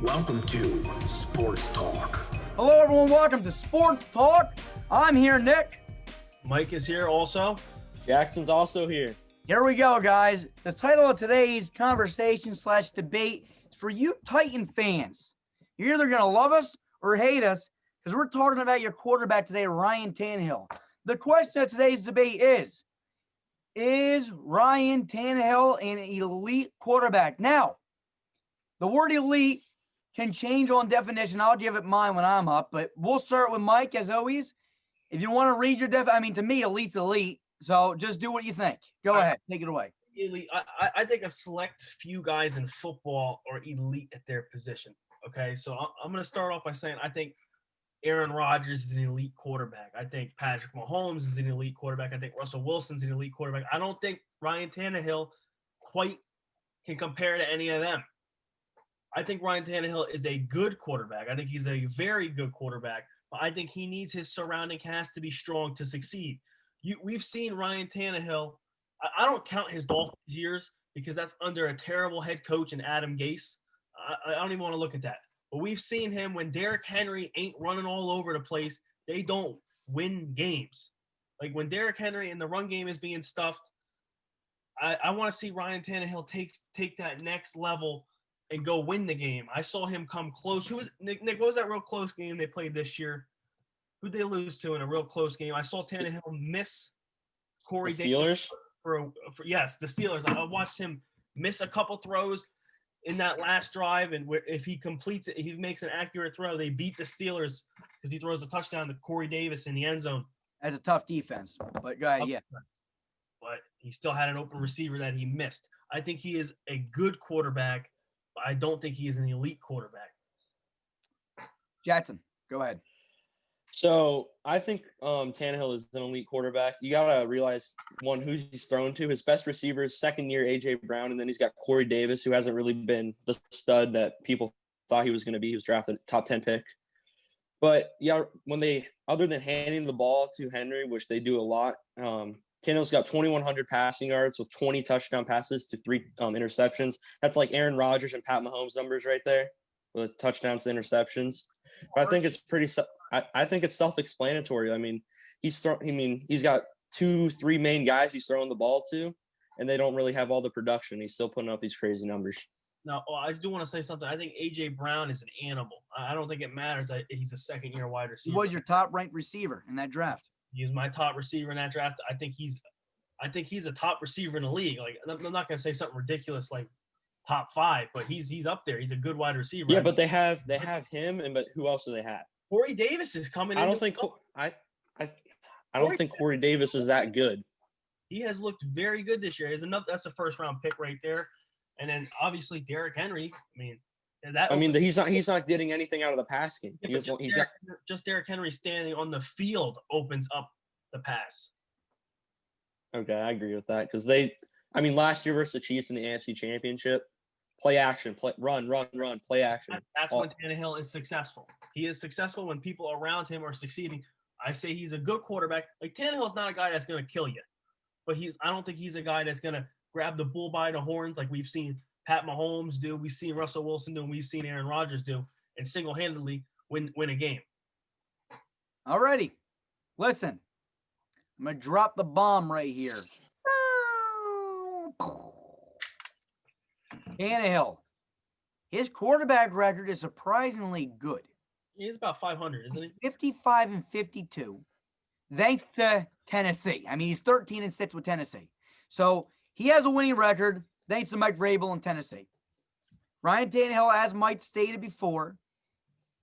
Welcome to Sports Talk. Hello, everyone. Welcome to Sports Talk. I'm here, Nick. Mike is here also. Jackson's also here. Here we go, guys. The title of today's conversation/debate is for you Titan fans. You're either going to love us or hate us because we're talking about your quarterback today, Ryan Tannehill. The question of today's debate is Ryan Tannehill an elite quarterback? Now, the word elite can change on definition. I'll give it mine when I'm up, but we'll start with Mike as always. If you want to read your to me, elite's elite. So just do what you think. Go ahead. Take it away. Elite. I think a select few guys in football are elite at their position. Okay, so I'm going to start off by saying I think Aaron Rodgers is an elite quarterback. I think Patrick Mahomes is an elite quarterback. I think Russell Wilson's an elite quarterback. I don't think Ryan Tannehill quite can compare to any of them. I think Ryan Tannehill is a good quarterback. I think he's a very good quarterback, but I think he needs his surrounding cast to be strong to succeed. We've seen Ryan Tannehill. I don't count his Dolphins years because that's under a terrible head coach in Adam Gase. I don't even want to look at that. But we've seen him when Derrick Henry ain't running all over the place, they don't win games. Like when Derrick Henry in the run game is being stuffed, I want to see Ryan Tannehill take that next level and go win the game. I saw him come close. Nick, what was that real close game they played this year? Who'd they lose to in a real close game? I saw Tannehill miss Corey Davis. Yes, the Steelers. I watched him miss a couple throws in that last drive, and if he completes it, he makes an accurate throw. They beat the Steelers because he throws a touchdown to Corey Davis in the end zone. That's a tough defense, but go ahead, yeah. But he still had an open receiver that he missed. I think he is a good quarterback, but I don't think he is an elite quarterback. Jackson, go ahead. So I think Tannehill is an elite quarterback. You got to realize, one, who he's thrown to. His best receiver is second-year A.J. Brown, and then he's got Corey Davis, who hasn't really been the stud that people thought he was going to be. He was drafted top 10 pick. But, yeah, other than handing the ball to Henry, which they do a lot, Tannehill's got 2,100 passing yards with 20 touchdown passes to 3 interceptions. That's like Aaron Rodgers and Pat Mahomes numbers right there with touchdowns to interceptions. But I think it's I think it's self-explanatory. I mean, he's got 2-3 main guys he's throwing the ball to, and they don't really have all the production. He's still putting up these crazy numbers. Now, I do want to say something. I think A.J. Brown is an animal. I don't think it matters that he's a second-year wide receiver. He was your top-ranked receiver in that draft. He was my top receiver in that draft. I think he's a top receiver in the league. Like, I'm not going to say something ridiculous like top 5, but he's up there. He's a good wide receiver. Yeah, but they have him, but who else do they have? Corey Davis is coming. I don't think Corey Davis is that good. He has looked very good this year. That's a first-round pick right there. And then obviously Derrick Henry. He's not getting anything out of the pass game. Yeah, just Derrick Henry standing on the field opens up the pass. Okay, I agree with that because last year versus the Chiefs in the AFC Championship, play action, run, play action. That's when Tannehill is successful. He is successful when people around him are succeeding. I say he's a good quarterback. Like Tannehill's not a guy that's going to kill you, but I don't think he's a guy that's going to grab the bull by the horns like we've seen Pat Mahomes do, we've seen Russell Wilson do, and we've seen Aaron Rodgers do, and single-handedly win a game. All righty. Listen, I'm going to drop the bomb right here. Tannehill. His quarterback record is surprisingly good. He's about 500, isn't he? 55-52, thanks to Tennessee. I mean, he's 13-6 with Tennessee. So he has a winning record thanks to Mike Vrabel in Tennessee. Ryan Tannehill, as Mike stated before,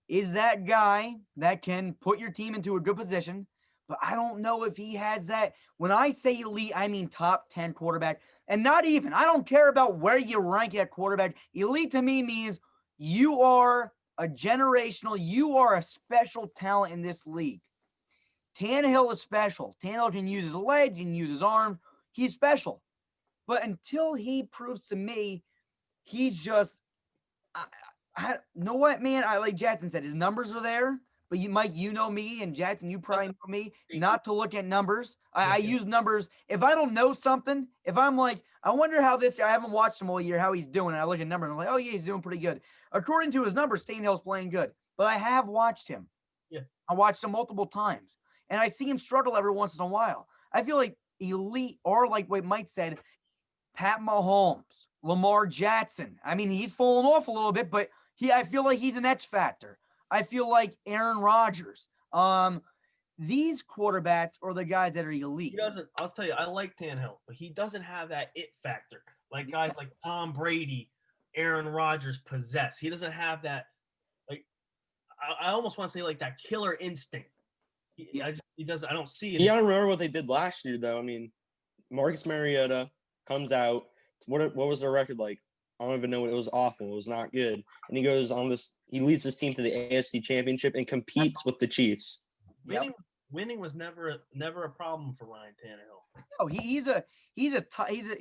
is that guy that can put your team into a good position. But I don't know if he has that. When I say elite, I mean top 10 quarterback. And not even, I don't care about where you rank at quarterback. Elite to me means you are you are a special talent in this league. Tannehill is special. Tannehill can use his legs, he can use his arm. He's special. But until he proves to me, he's just, I know what, man? Like Jackson said, his numbers are there, but Mike, you know me, and Jackson, you probably know me, not to look at numbers. I use numbers. If I don't know something, if I'm like, I wonder how this guy, I haven't watched him all year, how he's doing. And I look at numbers and I'm like, oh yeah, he's doing pretty good. According to his numbers, Tanehill's playing good, but I have watched him. Yeah. I watched him multiple times, and I see him struggle every once in a while. I feel like elite, or like what Mike said, Pat Mahomes, Lamar Jackson. I mean, he's fallen off a little bit, but I feel like he's an X factor. I feel like Aaron Rodgers. These quarterbacks are the guys that are elite. He doesn't. I'll tell you, I like Tannehill, but he doesn't have that it factor like guys like Tom Brady, Aaron Rodgers possess. He doesn't have that. Like, I almost want to say like that killer instinct. He doesn't. I don't see it. You gotta remember what they did last year, though. I mean, Marcus Mariota comes out. What was their record like? I don't even know. It was awful. It was not good. And he goes on this. He leads his team to the AFC Championship and competes with the Chiefs. Winning was never a problem for Ryan Tannehill. No, he's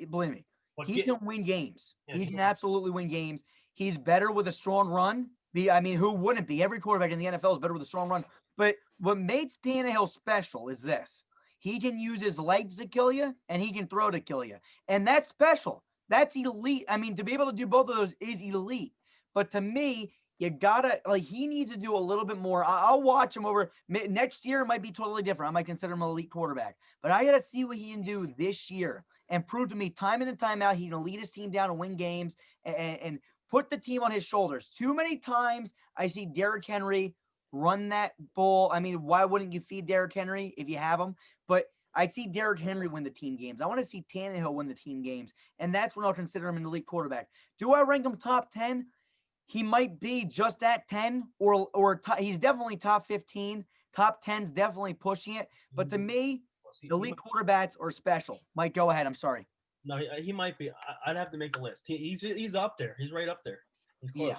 believe me, he can win games. Yeah, he can absolutely win games. He's better with a strong run. I mean, who wouldn't be? Every quarterback in the NFL is better with a strong run. But what makes Tannehill special is this: he can use his legs to kill you, and he can throw to kill you, and that's special. That's elite. I mean, to be able to do both of those is elite. But to me, you gotta he needs to do a little bit more. I'll watch him over next year. It might be totally different. I might consider him an elite quarterback, but I gotta see what he can do this year and prove to me time in and time out he can lead his team down and win games and put the team on his shoulders. Too many times I see Derrick Henry run that ball. I mean, why wouldn't you feed Derrick Henry if you have him? But I see Derrick Henry win the team games. I want to see Tannehill win the team games, and that's when I'll consider him an elite quarterback. Do I rank him top 10? He might be just at 10 or he's definitely top 15. Top 10's definitely pushing it. But to me, elite quarterbacks are special. Mike, go ahead. I'm sorry. No, he might be. I'd have to make a list. He's up there. He's right up there. He's close. Yeah.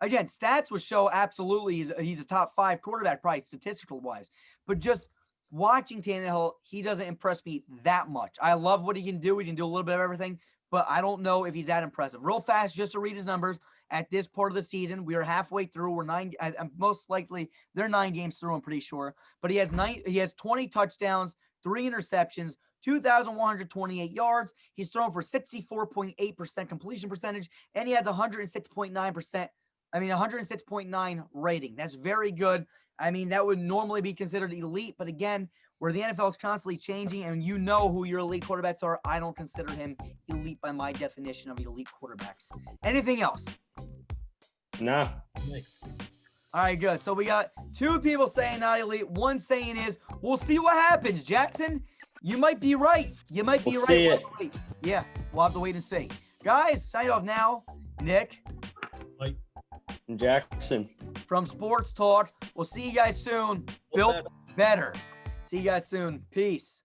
Again, stats would show absolutely he's a top 5 quarterback, probably statistical wise. But just watching Tannehill, he doesn't impress me that much. I love what he can do. He can do a little bit of everything, but I don't know if he's that impressive. Real fast, just to read his numbers. At this part of the season, we are halfway through. We're 9. Most likely, they're 9 games through. I'm pretty sure. But he has 20 touchdowns, 3 interceptions, 2,128 yards. He's thrown for 64.8% completion percentage, and he has 106.9%. 106.9 rating. That's very good. I mean, that would normally be considered elite, but again, where the NFL is constantly changing and you know who your elite quarterbacks are, I don't consider him elite by my definition of elite quarterbacks. Anything else? Nah. All right, good. So we got 2 people saying not elite, 1 saying is. We'll see what happens, Jackson. You might be right. You might be We'll right. see it. Yeah, we'll have to wait and see. Guys, sign off now. Nick. Like Jackson. From Sports Talk. We'll see you guys soon. Built better. See you guys soon. Peace.